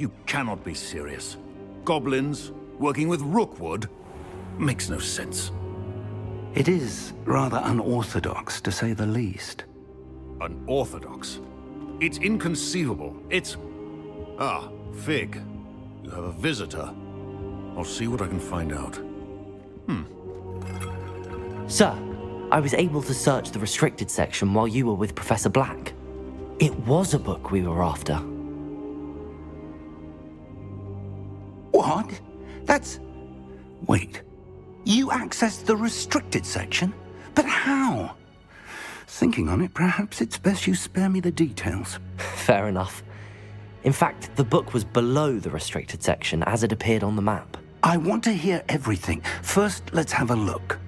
You cannot be serious. Goblins working with Rookwood? Makes no sense. It is rather unorthodox, to say the least. Unorthodox? It's inconceivable. It's... Ah, Fig. You have a visitor. I'll see what I can find out. Sir, I was able to search the restricted section while you were with Professor Black. It was a book we were after. What? That's... Wait. You accessed the restricted section? But how? Thinking on it, perhaps it's best you spare me the details. Fair enough. In fact, the book was below the restricted section as it appeared on the map. I want to hear everything. First, let's have a look.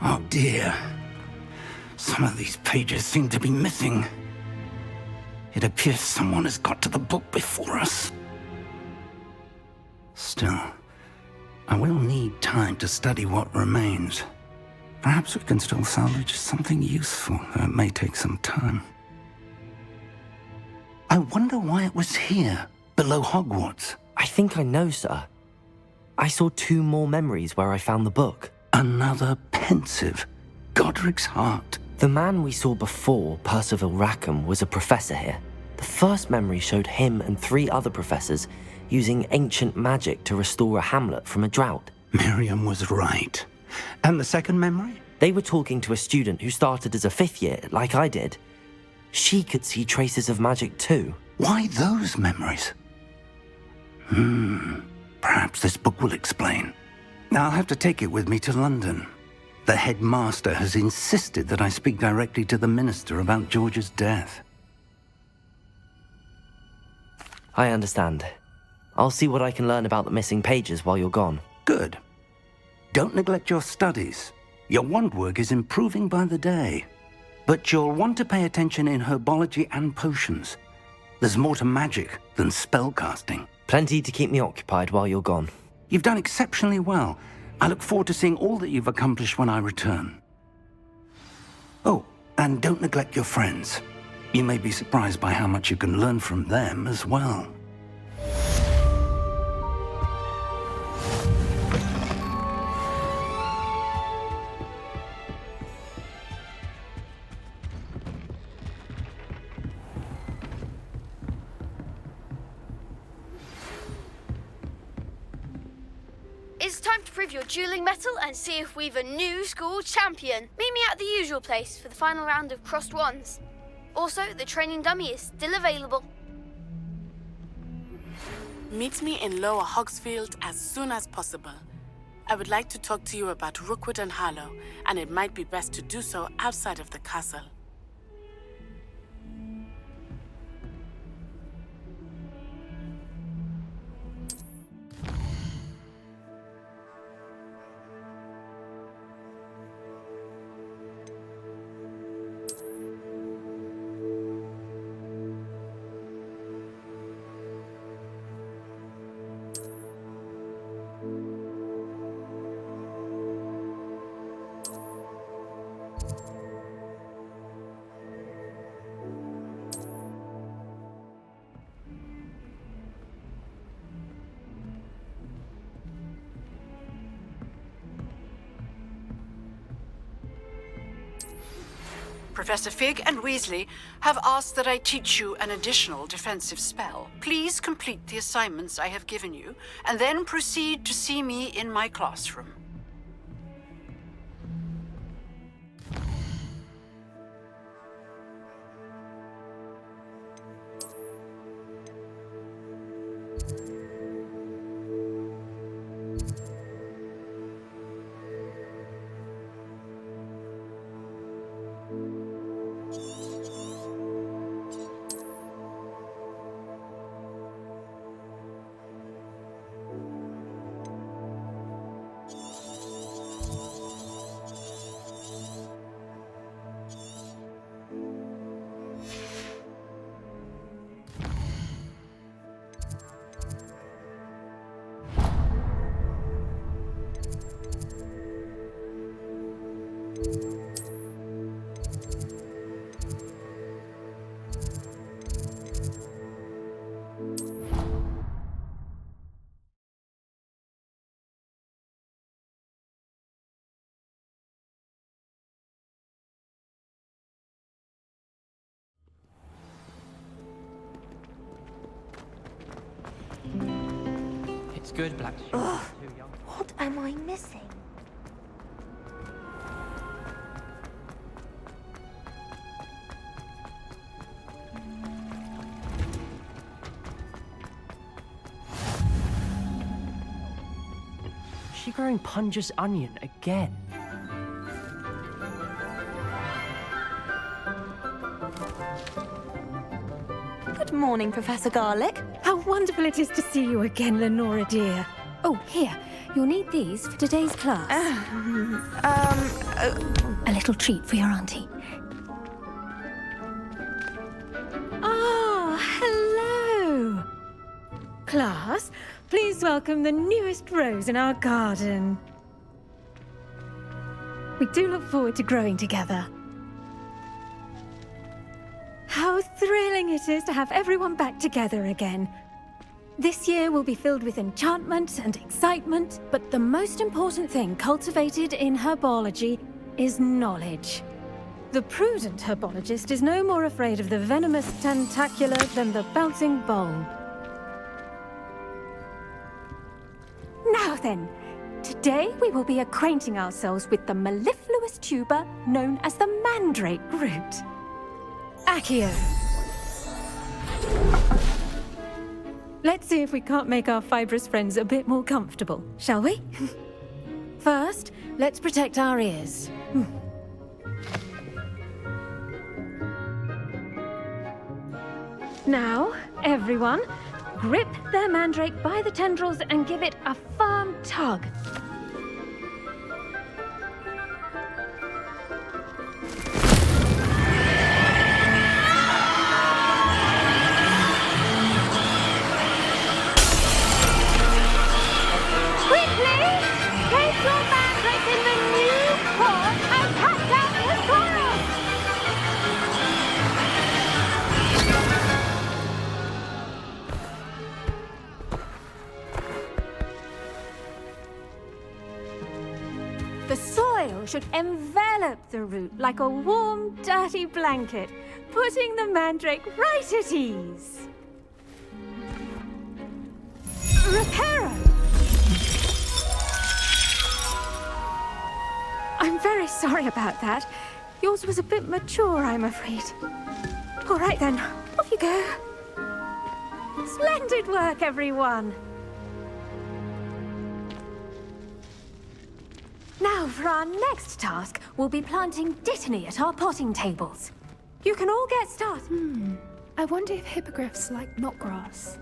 Oh dear. Some of these pages seem to be missing. It appears someone has got to the book before us. Still, I will need time to study what remains. Perhaps we can still salvage something useful, though it may take some time. I wonder why it was here, below Hogwarts. I think I know, sir. I saw 2 more memories where I found the book. Another pensive. Godric's heart. The man we saw before, Percival Rackham, was a professor here. The first memory showed him and 3 other professors using ancient magic to restore a hamlet from a drought. Miriam was right. And the second memory? They were talking to a student who started as a 5th year, like I did. She could see traces of magic too. Why those memories? Perhaps this book will explain. I'll have to take it with me to London. The headmaster has insisted that I speak directly to the minister about George's death. I understand. I'll see what I can learn about the missing pages while you're gone. Good. Don't neglect your studies. Your wand work is improving by the day. But you'll want to pay attention in herbology and potions. There's more to magic than spellcasting. Plenty to keep me occupied while you're gone. You've done exceptionally well. I look forward to seeing all that you've accomplished when I return. Oh, and don't neglect your friends. You may be surprised by how much you can learn from them as well. It's time to prove your dueling mettle and see if we've a new school champion. Meet me at the usual place for the final round of crossed wands. Also, the training dummy is still available. Meet me in Lower Hogsfield as soon as possible. I would like to talk to you about Rookwood and Harlow, and it might be best to do so outside of the castle. Professor Fig and Weasley have asked that I teach you an additional defensive spell. Please complete the assignments I have given you, and then proceed to see me in my classroom. It's good, Black Sheep. Ugh, what am I missing? She growing Punja's onion again. Good morning, Professor Garlic. How wonderful it is to see you again, Lenora dear. Oh, here, you'll need these for today's class. A little treat for your auntie. Ah, hello. Class, please welcome the newest rose in our garden. We do look forward to growing together. How thrilling it is to have everyone back together again. This year will be filled with enchantment and excitement, but the most important thing cultivated in herbology is knowledge. The prudent herbologist is no more afraid of the venomous tentacula than the bouncing bulb. Now then, today we will be acquainting ourselves with the mellifluous tuber known as the mandrake root. Accio. Let's see if we can't make our fibrous friends a bit more comfortable, shall we? First, let's protect our ears. Now, everyone, grip their mandrake by the tendrils and give it a firm tug. The soil should envelop the root like a warm, dirty blanket, putting the mandrake right at ease. Reparo! I'm very sorry about that. Yours was a bit mature, I'm afraid. All right then, off you go. Splendid work, everyone. Now, for our next task, we'll be planting dittany at our potting tables. You can all get started. I wonder if hippogriffs like knotgrass.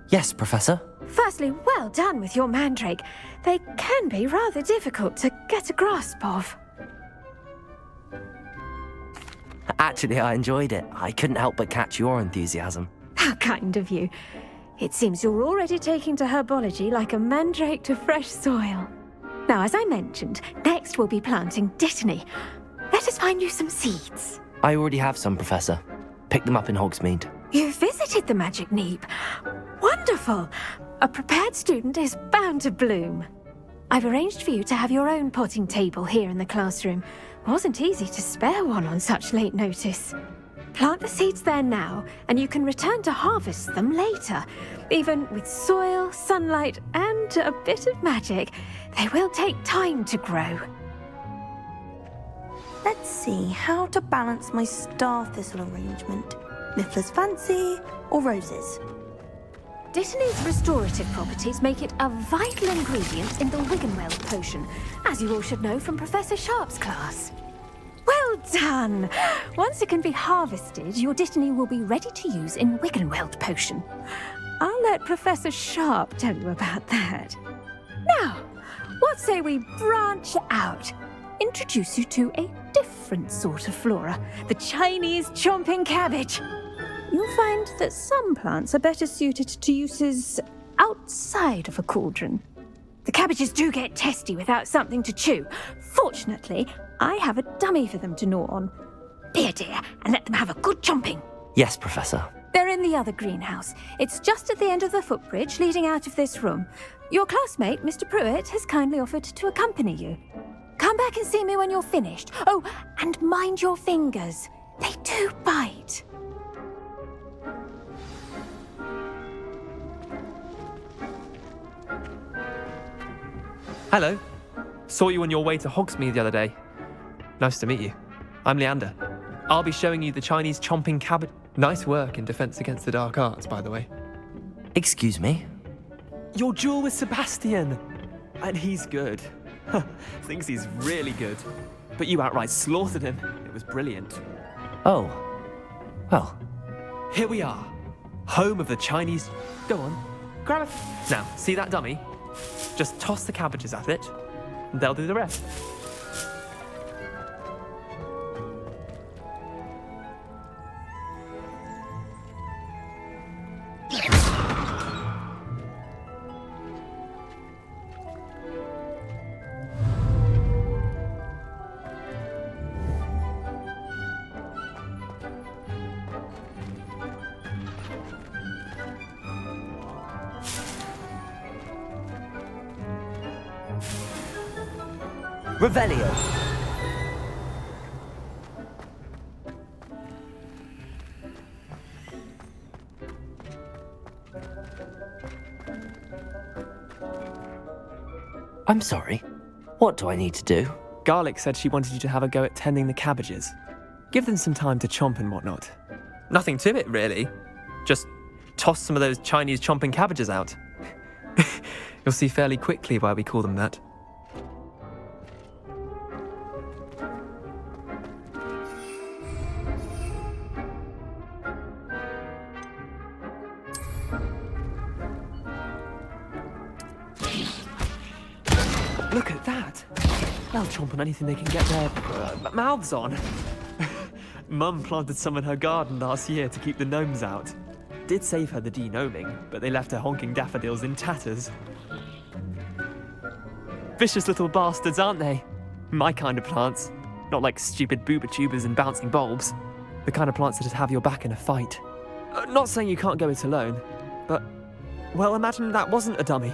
Yes, Professor. Firstly, well done with your mandrake. They can be rather difficult to get a grasp of. Actually, I enjoyed it. I couldn't help but catch your enthusiasm. How kind of you. It seems you're already taking to herbology like a mandrake to fresh soil. Now, as I mentioned, next we'll be planting dittany. Let us find you some seeds. I already have some, Professor. Picked them up in Hogsmeade. You visited the Magic Neep. Wonderful! A prepared student is bound to bloom. I've arranged for you to have your own potting table here in the classroom. Wasn't easy to spare one on such late notice. Plant the seeds there now, and you can return to harvest them later. Even with soil, sunlight, and a bit of magic, they will take time to grow. Let's see how to balance my star thistle arrangement. Mifflin's fancy or roses? Dittany's restorative properties make it a vital ingredient in the Wiggenweld potion, as you all should know from Professor Sharp's class. Well done! Once it can be harvested, your dittany will be ready to use in Wiggenweld potion. I'll let Professor Sharp tell you about that. Now, what say we branch out? Introduce you to a different sort of flora, the Chinese chomping cabbage. You'll find that some plants are better suited to uses outside of a cauldron. The cabbages do get testy without something to chew. Fortunately, I have a dummy for them to gnaw on. Here, dear, and let them have a good chomping. Yes, Professor. They're in the other greenhouse. It's just at the end of the footbridge leading out of this room. Your classmate, Mr. Pruitt, has kindly offered to accompany you. Come back and see me when you're finished. Oh, and mind your fingers. They do bite. Hello. Saw you on your way to Hogsmeade the other day. Nice to meet you. I'm Leander. I'll be showing you the Chinese chomping cabbage. Nice work in Defense Against the Dark Arts, by the way. Excuse me? Your duel with Sebastian! And he's good. Thinks he's really good. But you outright slaughtered him. It was brilliant. Oh. Well. Here we are. Home of the Chinese... Go on. Grab it. Now, see that dummy? Just toss the cabbages at it, and they'll do the rest. Revelio. I'm sorry. What do I need to do? Garlic said she wanted you to have a go at tending the cabbages. Give them some time to chomp and whatnot. Nothing to it, really. Just toss some of those Chinese chomping cabbages out. You'll see fairly quickly why we call them that. Look at that! They'll chomp on anything they can get their mouths on. Mum planted some in her garden last year to keep the gnomes out. Did save her the de-gnoming, but they left her honking daffodils in tatters. Vicious little bastards, aren't they? My kind of plants. Not like stupid booba tubers and bouncing bulbs. The kind of plants that just have your back in a fight. Not saying you can't go it alone, but... well, imagine that wasn't a dummy.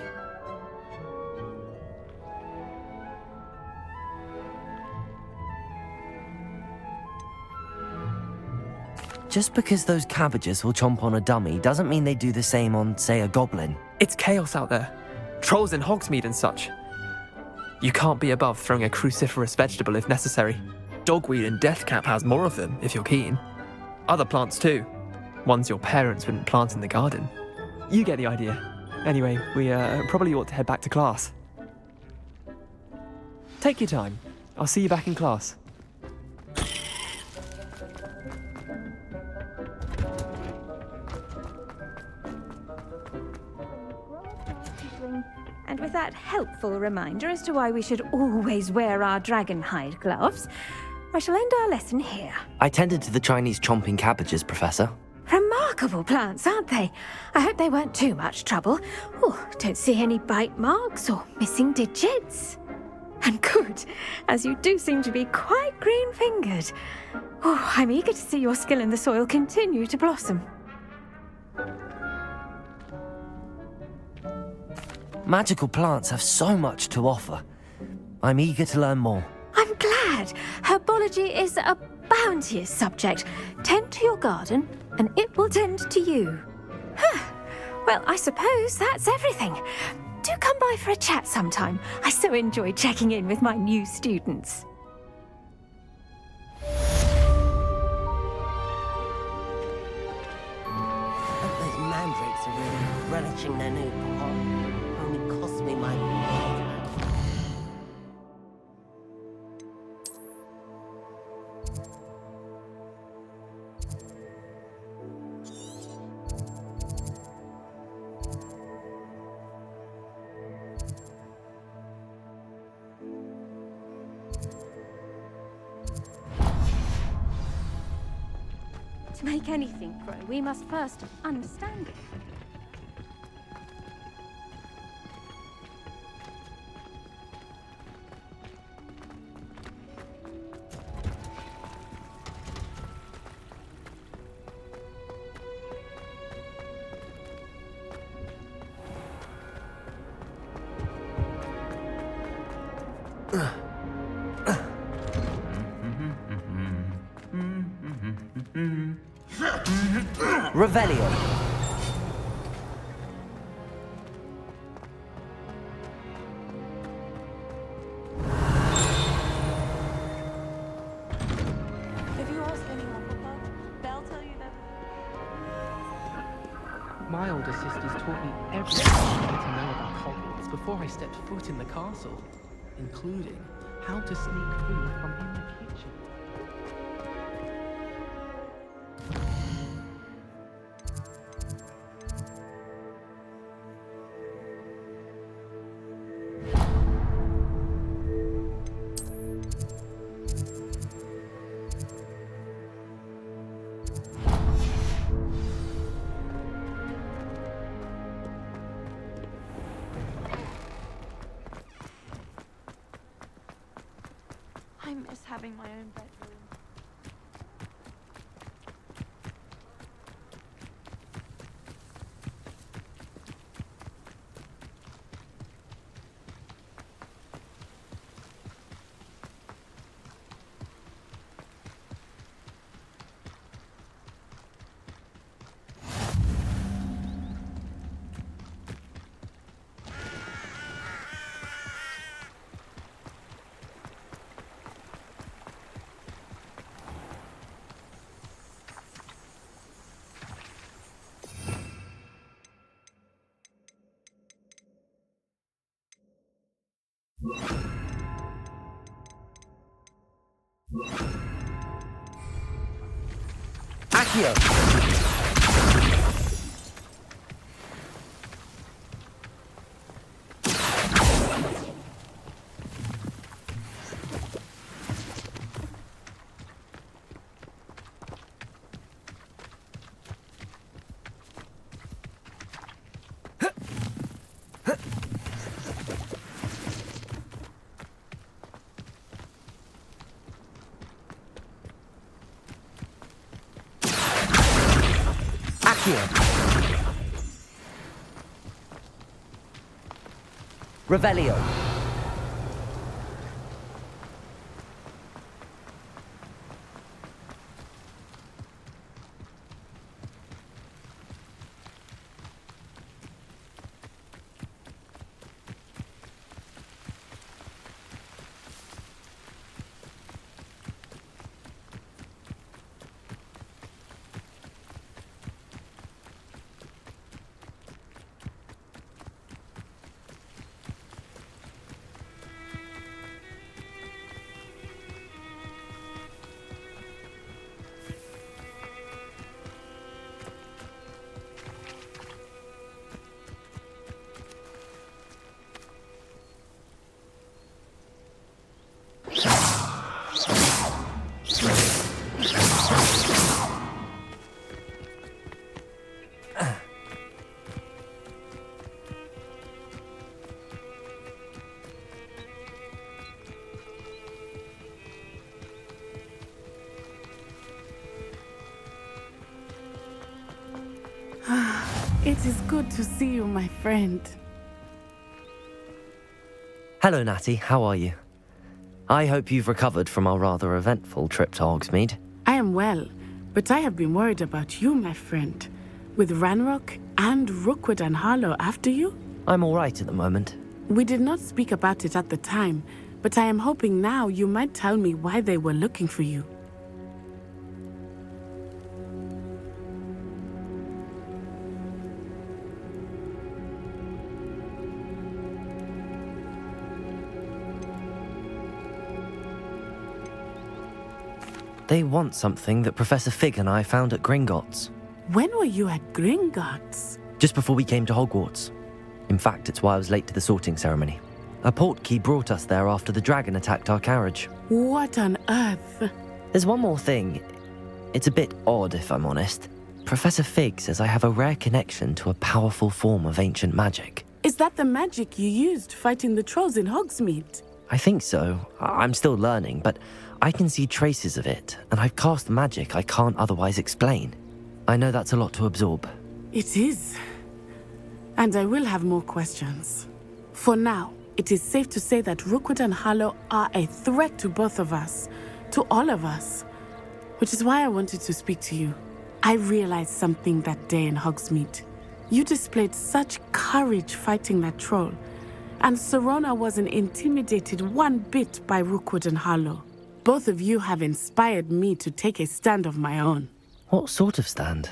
Just because those cabbages will chomp on a dummy doesn't mean they do the same on, say, a goblin. It's chaos out there. Trolls in Hogsmeade and such. You can't be above throwing a cruciferous vegetable if necessary. Dogweed and deathcap has more of them, if you're keen. Other plants too. Ones your parents wouldn't plant in the garden. You get the idea. Anyway, we probably ought to head back to class. Take your time. I'll see you back in class. And with that helpful reminder as to why we should always wear our dragon hide gloves, I shall end our lesson here. I tended to the Chinese chomping cabbages, Professor. Remarkable plants, aren't they? I hope they weren't too much trouble. Oh, don't see any bite marks or missing digits. And good, as you do seem to be quite green-fingered. Oh, I'm eager to see your skill in the soil continue to blossom. Magical plants have so much to offer. I'm eager to learn more. I'm glad. Herbology is a bounteous subject. Tend to your garden, and it will tend to you. Well, I suppose that's everything. Do come by for a chat sometime. I so enjoy checking in with my new students. Those mandrakes are really relishing their new pot. Only cost me my... To make anything grow, we must first understand it. Revelio. My older sisters taught me everything I needed to know about Hogwarts before I stepped foot in the castle, including how to sneak food from in the kitchen. I miss having my own bedroom. Accio! Revelio. It is good to see you, my friend. Hello, Natty. How are you? I hope you've recovered from our rather eventful trip to Hogsmeade. I am well, but I have been worried about you, my friend. With Ranrock and Rookwood and Harlow after you? I'm all right at the moment. We did not speak about it at the time, but I am hoping now you might tell me why they were looking for you. They want something that Professor Fig and I found at Gringotts. When were you at Gringotts? Just before we came to Hogwarts. In fact, it's why I was late to the sorting ceremony. A portkey brought us there after the dragon attacked our carriage. What on earth? There's one more thing. It's a bit odd, if I'm honest. Professor Fig says I have a rare connection to a powerful form of ancient magic. Is that the magic you used fighting the trolls in Hogsmeade? I think so. I'm still learning, but I can see traces of it, and I've cast magic I can't otherwise explain. I know that's a lot to absorb. It is. And I will have more questions. For now, it is safe to say that Rookwood and Harlow are a threat to both of us, to all of us. Which is why I wanted to speak to you. I realized something that day in Hogsmeade. You displayed such courage fighting that troll, and Serona wasn't intimidated one bit by Rookwood and Harlow. Both of you have inspired me to take a stand of my own. What sort of stand?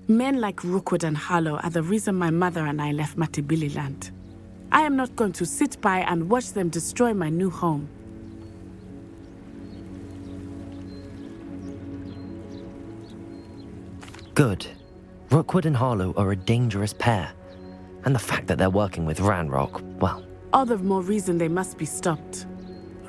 Men like Rookwood and Harlow are the reason my mother and I left Matibili I am not going to sit by and watch them destroy my new home. Good. Rookwood and Harlow are a dangerous pair. And the fact that they're working with Ranrock, well... All the more reason they must be stopped.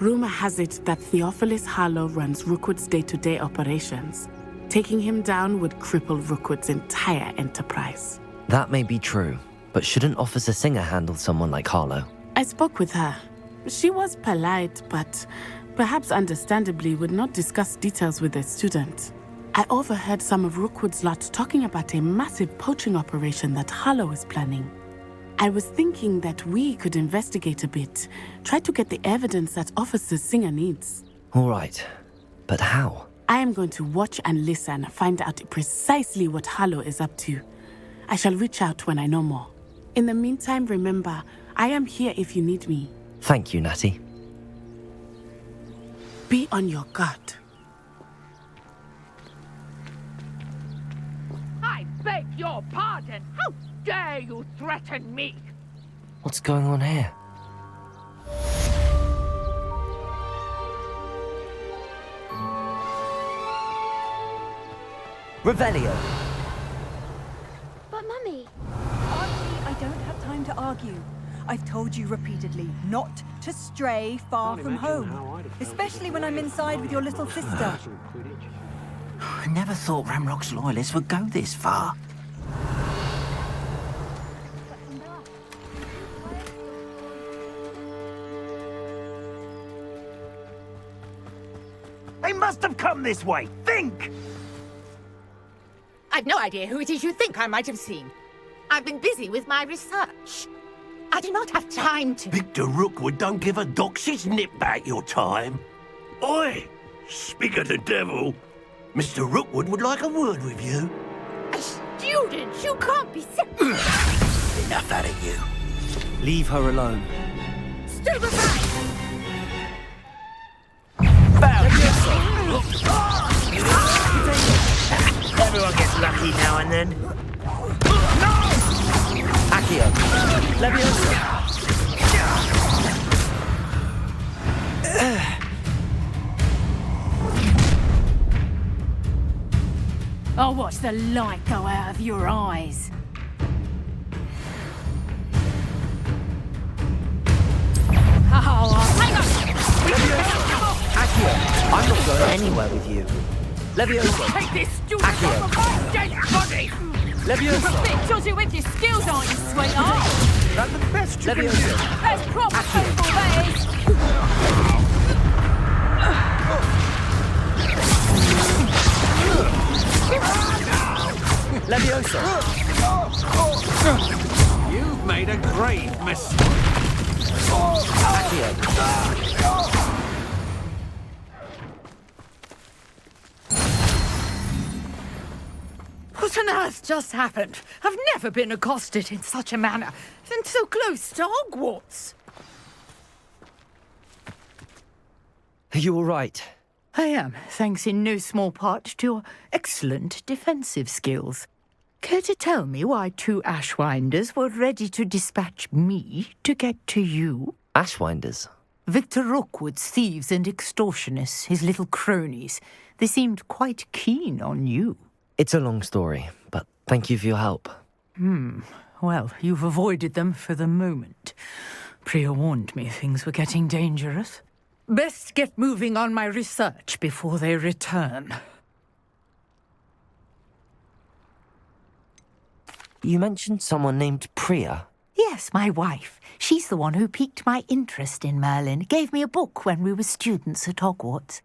Rumor has it that Theophilus Harlow runs Rookwood's day-to-day operations. Taking him down would cripple Rookwood's entire enterprise. That may be true, but shouldn't Officer Singer handle someone like Harlow? I spoke with her. She was polite, but perhaps understandably would not discuss details with a student. I overheard some of Rookwood's lot talking about a massive poaching operation that Harlow is planning. I was thinking that we could investigate a bit, try to get the evidence that Officer Singer needs. All right, but how? I am going to watch and listen, find out precisely what Harlow is up to. I shall reach out when I know more. In the meantime, remember, I am here if you need me. Thank you, Natty. Be on your guard. I beg your pardon. How dare you threaten me? What's going on here? Revelio. But Mummy... Auntie, I don't have time to argue. I've told you repeatedly not to stray far from home, especially when I'm inside with your little sister. I never thought Ramrock's loyalists would go this far. They must have come this way. Think! I've no idea who it is you think I might have seen. I've been busy with my research. I do not have time to... Victor Rookwood don't give a doxy's nip back your time. Oi! Speak of the devil. Mr. Rookwood would like a word with you. A student? You can't be... Enough out of you. Leave her alone. Stupefy! Everyone gets lucky now and then. Accio. Leviosa. I'll watch the light go out of your eyes. Oh, hang on! Accio. I'm not going anywhere with you. Leviosa. Take this student off of my dead body! Leviosa. Bit dodgy with your skills, aren't you, sweetheart? That's the best you Leviosa. can do. That's proper football, that is! Leviosa. You've made a grave mistake. Accio. What on earth just happened? I've never been accosted in such a manner, and so close to Hogwarts. Are you all right? I am, thanks in no small part to your excellent defensive skills. Care to tell me why two Ashwinders were ready to dispatch me to get to you? Ashwinders? Victor Rookwood's thieves and extortionists, his little cronies. They seemed quite keen on you. It's a long story, but thank you for your help. Well, you've avoided them for the moment. Priya warned me things were getting dangerous. Best get moving on my research before they return. You mentioned someone named Priya. Yes, my wife. She's the one who piqued my interest in Merlin. Gave me a book when we were students at Hogwarts.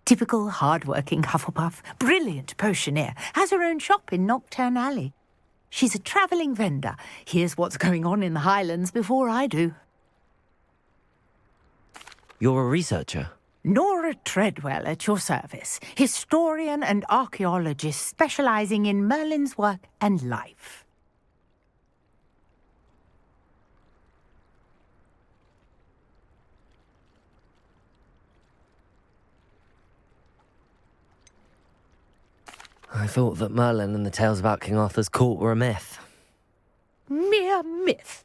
Typical hard-working Hufflepuff, brilliant potioneer, has her own shop in Nocturne Alley. She's a travelling vendor. Hears what's going on in the Highlands before I do. You're a researcher? Nora Treadwell at your service. Historian and archaeologist specialising in Merlin's work and life. I thought that Merlin and the tales about King Arthur's court were a myth. Mere myth.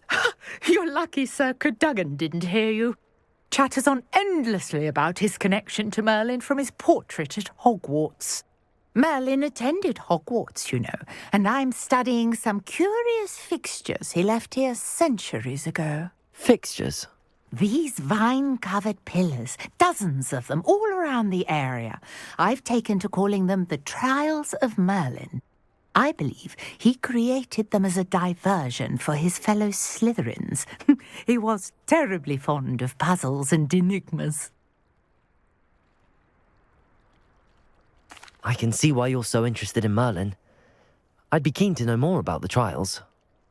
You're lucky Sir Cadogan didn't hear you. Chatters on endlessly about his connection to Merlin from his portrait at Hogwarts. Merlin attended Hogwarts, you know, and I'm studying some curious fixtures he left here centuries ago. Fixtures? These vine-covered pillars, dozens of them, all around the area. I've taken to calling them the Trials of Merlin. I believe he created them as a diversion for his fellow Slytherins. He was terribly fond of puzzles and enigmas. I can see why you're so interested in Merlin. I'd be keen to know more about the trials.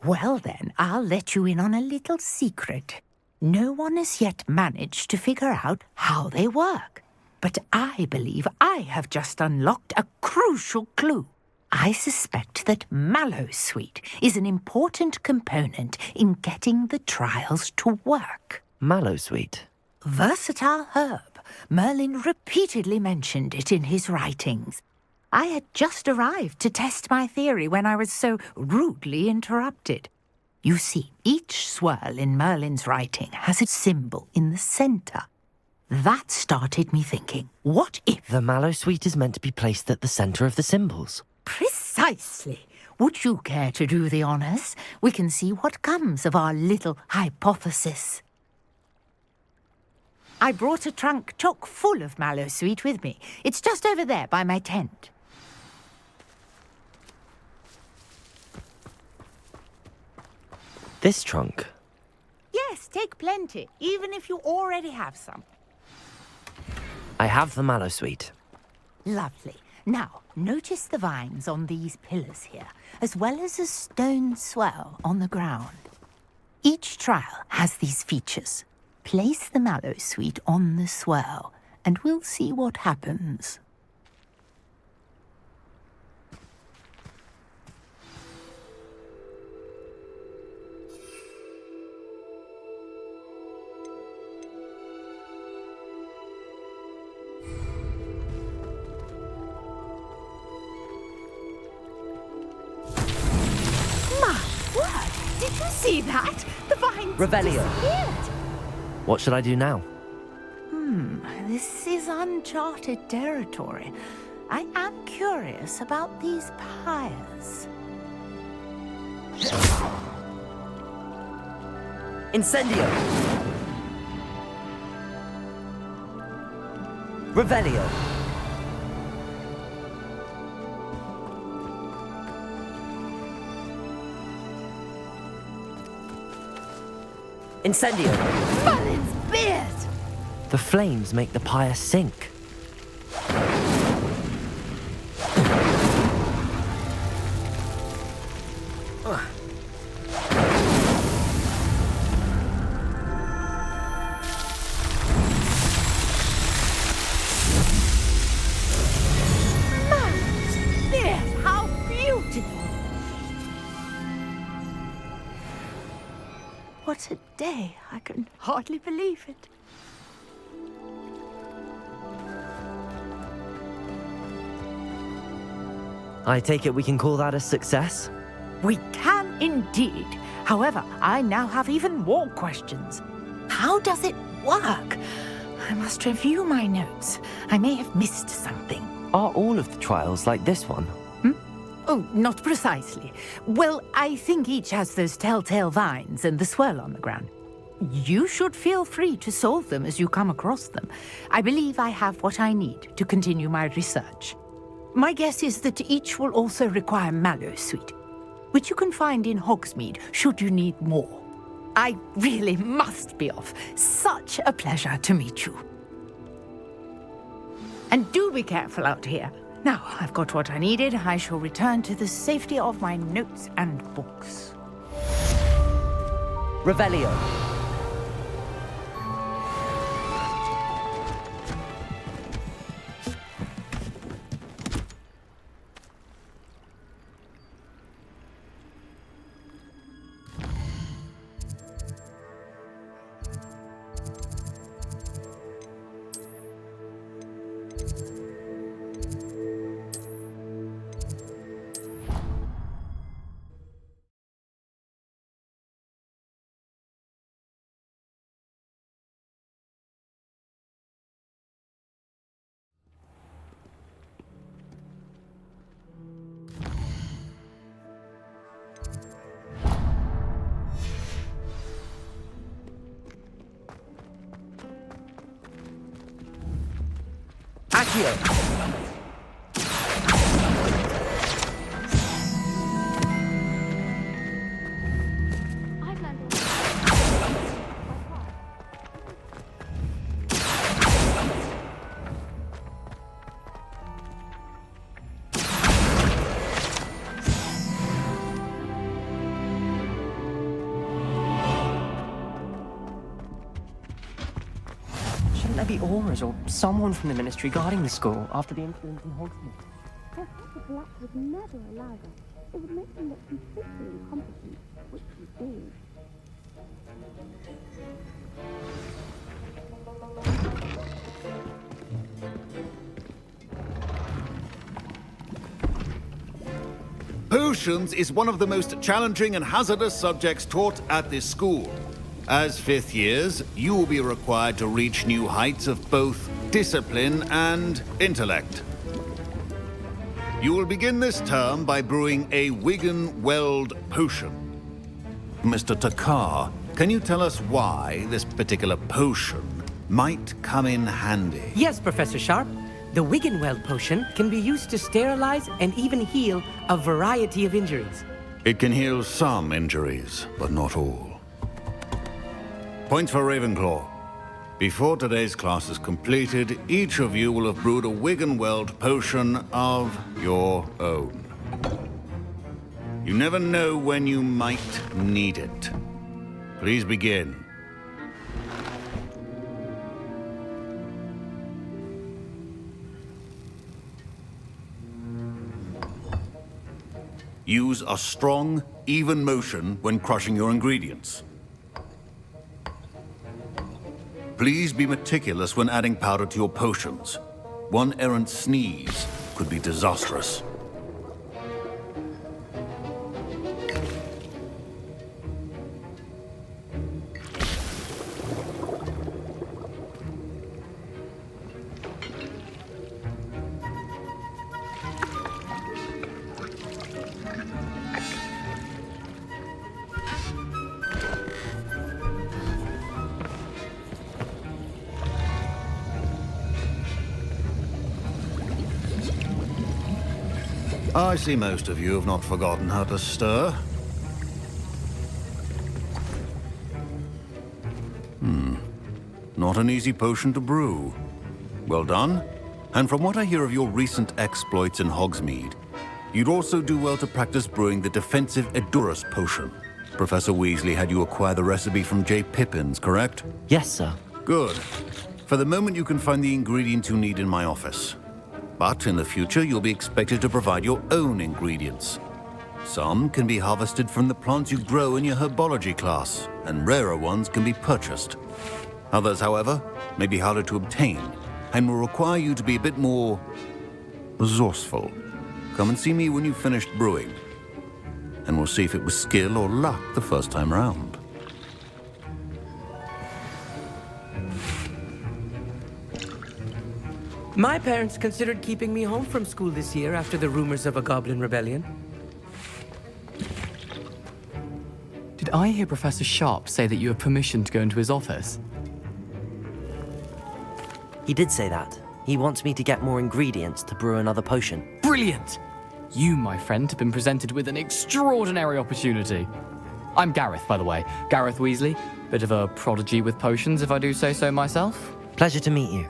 Well then, I'll let you in on a little secret. No one has yet managed to figure out how they work. But I believe I have just unlocked a crucial clue. I suspect that mallowsweet is an important component in getting the trials to work. Mallowsweet? Versatile herb. Merlin repeatedly mentioned it in his writings. I had just arrived to test my theory when I was so rudely interrupted. You see, each swirl in Merlin's writing has a symbol in the centre. That started me thinking, what if... The mallowsweet is meant to be placed at the centre of the symbols. Precisely. Would you care to do the honours? We can see what comes of our little hypothesis. I brought a trunk chock full of mallowsweet with me. It's just over there by my tent. This trunk? Yes, take plenty, even if you already have some. I have the mallowsweet. Lovely. Now, notice the vines on these pillars here, as well as a stone swell on the ground. Each trial has these features. Place the mallowsweet on the swell, and we'll see what happens. Did you see that? The vines Revelio. disappeared. What should I do now? This is uncharted territory. I am curious about these pyres. Incendio! Revelio! Incendio! Merlin's beard! The flames make the pyre sink. Merlin's beard! How beautiful! What a day! I can hardly believe it. I take it we can call that a success? We can indeed. However, I now have even more questions. How does it work? I must review my notes. I may have missed something. Are all of the trials like this one? Oh, not precisely. Well, I think each has those telltale vines and the swirl on the ground. You should feel free to solve them as you come across them. I believe I have what I need to continue my research. My guess is that each will also require mallowsweet, which you can find in Hogsmeade should you need more. I really must be off. Such a pleasure to meet you. And do be careful out here. Now, I've got what I needed. I shall return to the safety of my notes and books. Revelio. here. Shouldn't there be Auras or someone from the Ministry guarding the school after the incident in Hogsmeade? Perhaps the collapse would never allow that. It would make them look completely incompetent, which we do. Potions is one of the most challenging and hazardous subjects taught at this school. As fifth years, you will be required to reach new heights of both discipline and intellect. You will begin this term by brewing a Wigan-Weld potion. Mr. Takar, can you tell us why this particular potion might come in handy? Yes, Professor Sharp. The Wigan-Weld potion can be used to sterilize and even heal a variety of injuries. It can heal some injuries, but not all. Points for Ravenclaw. Before today's class is completed, each of you will have brewed a Wigan-Weld potion of your own. You never know when you might need it. Please begin. Use a strong, even motion when crushing your ingredients. Please be meticulous when adding powder to your potions. One errant sneeze could be disastrous. I see most of you have not forgotten how to stir. Not an easy potion to brew. Well done. And from what I hear of your recent exploits in Hogsmeade, you'd also do well to practice brewing the defensive Edurus potion. Professor Weasley had you acquire the recipe from J. Pippins, correct? Yes, sir. Good. For the moment, you can find the ingredients you need in my office. But in the future, you'll be expected to provide your own ingredients. Some can be harvested from the plants you grow in your herbology class, and rarer ones can be purchased. Others, however, may be harder to obtain, and will require you to be a bit more resourceful. Come and see me when you've finished brewing, and we'll see if it was skill or luck the first time round. My parents considered keeping me home from school this year after the rumors of a goblin rebellion. Did I hear Professor Sharp say that you have permission to go into his office? He did say that. He wants me to get more ingredients to brew another potion. Brilliant! You, my friend, have been presented with an extraordinary opportunity. I'm Gareth, by the way. Gareth Weasley. Bit of a prodigy with potions, if I do say so myself. Pleasure to meet you.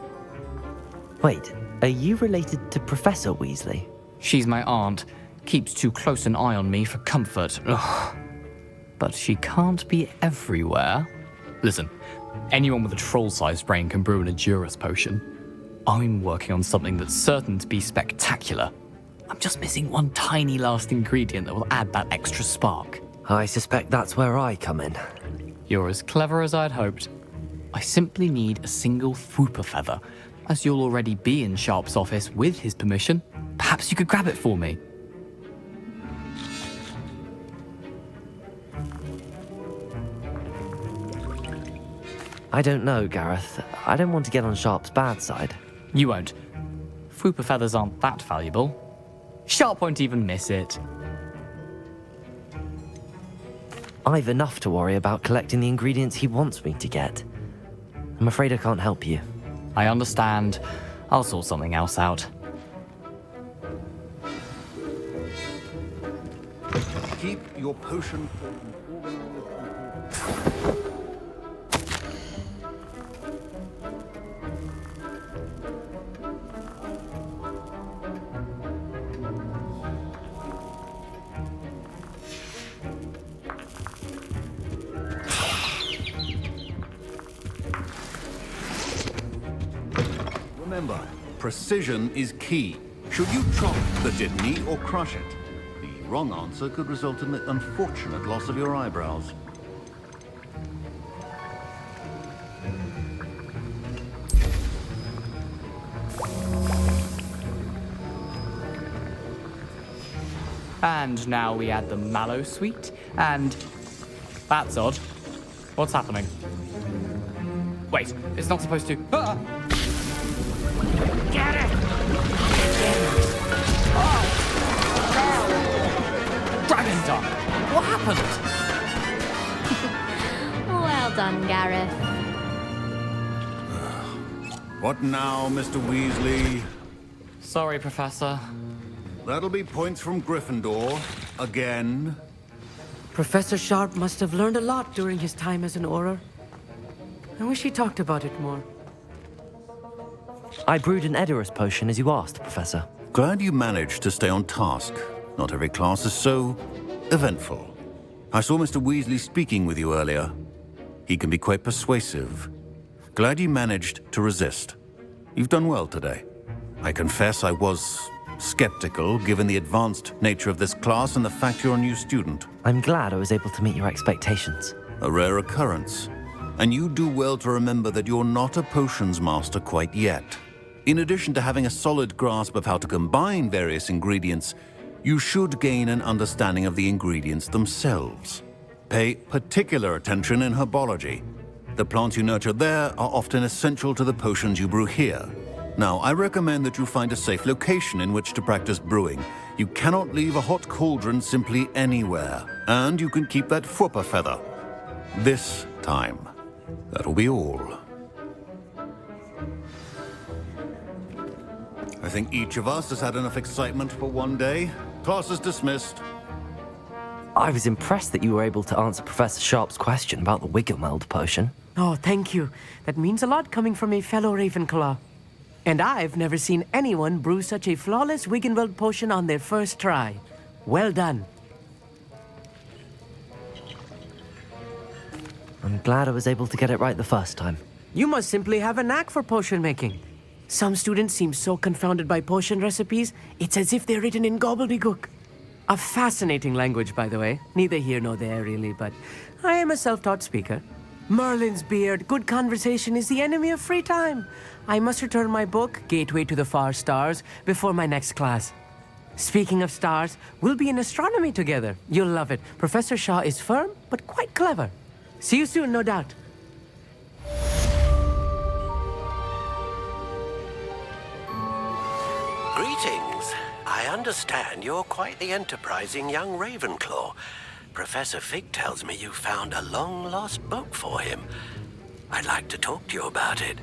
Wait, are you related to Professor Weasley? She's my aunt. Keeps too close an eye on me for comfort. Ugh. But she can't be everywhere. Listen, anyone with a troll-sized brain can brew an Edurus potion. I'm working on something that's certain to be spectacular. I'm just missing one tiny last ingredient that will add that extra spark. I suspect that's where I come in. You're as clever as I'd hoped. I simply need a single Fwooper feather. As you'll already be in Sharp's office with his permission, perhaps you could grab it for me. I don't know, Gareth. I don't want to get on Sharp's bad side. You won't. Fwooper feathers aren't that valuable. Sharp won't even miss it. I've enough to worry about collecting the ingredients he wants me to get. I'm afraid I can't help you. I understand. I'll sort something else out. Keep your potion. Remember, precision is key. Should you chop the Dittany or crush it? The wrong answer could result in the unfortunate loss of your eyebrows. And now we add the mallow sweet, and... That's odd. What's happening? Wait, it's not supposed to... Ah! Get it! Dragon Dog! What happened? Well done, Gareth. What now, Mr. Weasley? Sorry, Professor. That'll be points from Gryffindor. Again. Professor Sharp must have learned a lot during his time as an Auror. I wish he talked about it more. I brewed an Edurus potion as you asked, Professor. Glad you managed to stay on task. Not every class is so eventful. I saw Mr. Weasley speaking with you earlier. He can be quite persuasive. Glad you managed to resist. You've done well today. I confess I was skeptical, given the advanced nature of this class and the fact you're a new student. I'm glad I was able to meet your expectations. A rare occurrence. And you do well to remember that you're not a potions master quite yet. In addition to having a solid grasp of how to combine various ingredients, you should gain an understanding of the ingredients themselves. Pay particular attention in herbology. The plants you nurture there are often essential to the potions you brew here. Now, I recommend that you find a safe location in which to practice brewing. You cannot leave a hot cauldron simply anywhere. And you can keep that Fwooper feather. This time. That'll be all. I think each of us has had enough excitement for one day. Class is dismissed. I was impressed that you were able to answer Professor Sharp's question about the Wiggenweld potion. Oh, thank you. That means a lot coming from a fellow Ravenclaw. And I've never seen anyone brew such a flawless Wiggenweld potion on their first try. Well done. I'm glad I was able to get it right the first time. You must simply have a knack for potion making. Some students seem so confounded by potion recipes, it's as if they're written in gobbledygook. A fascinating language, by the way. Neither here nor there, really, but I am a self-taught speaker. Merlin's beard, good conversation is the enemy of free time. I must return my book, Gateway to the Far Stars, before my next class. Speaking of stars, we'll be in astronomy together. You'll love it. Professor Shaw is firm, but quite clever. See you soon, no doubt. Greetings. I understand you're quite the enterprising young Ravenclaw. Professor Fig tells me you found a long-lost book for him. I'd like to talk to you about it.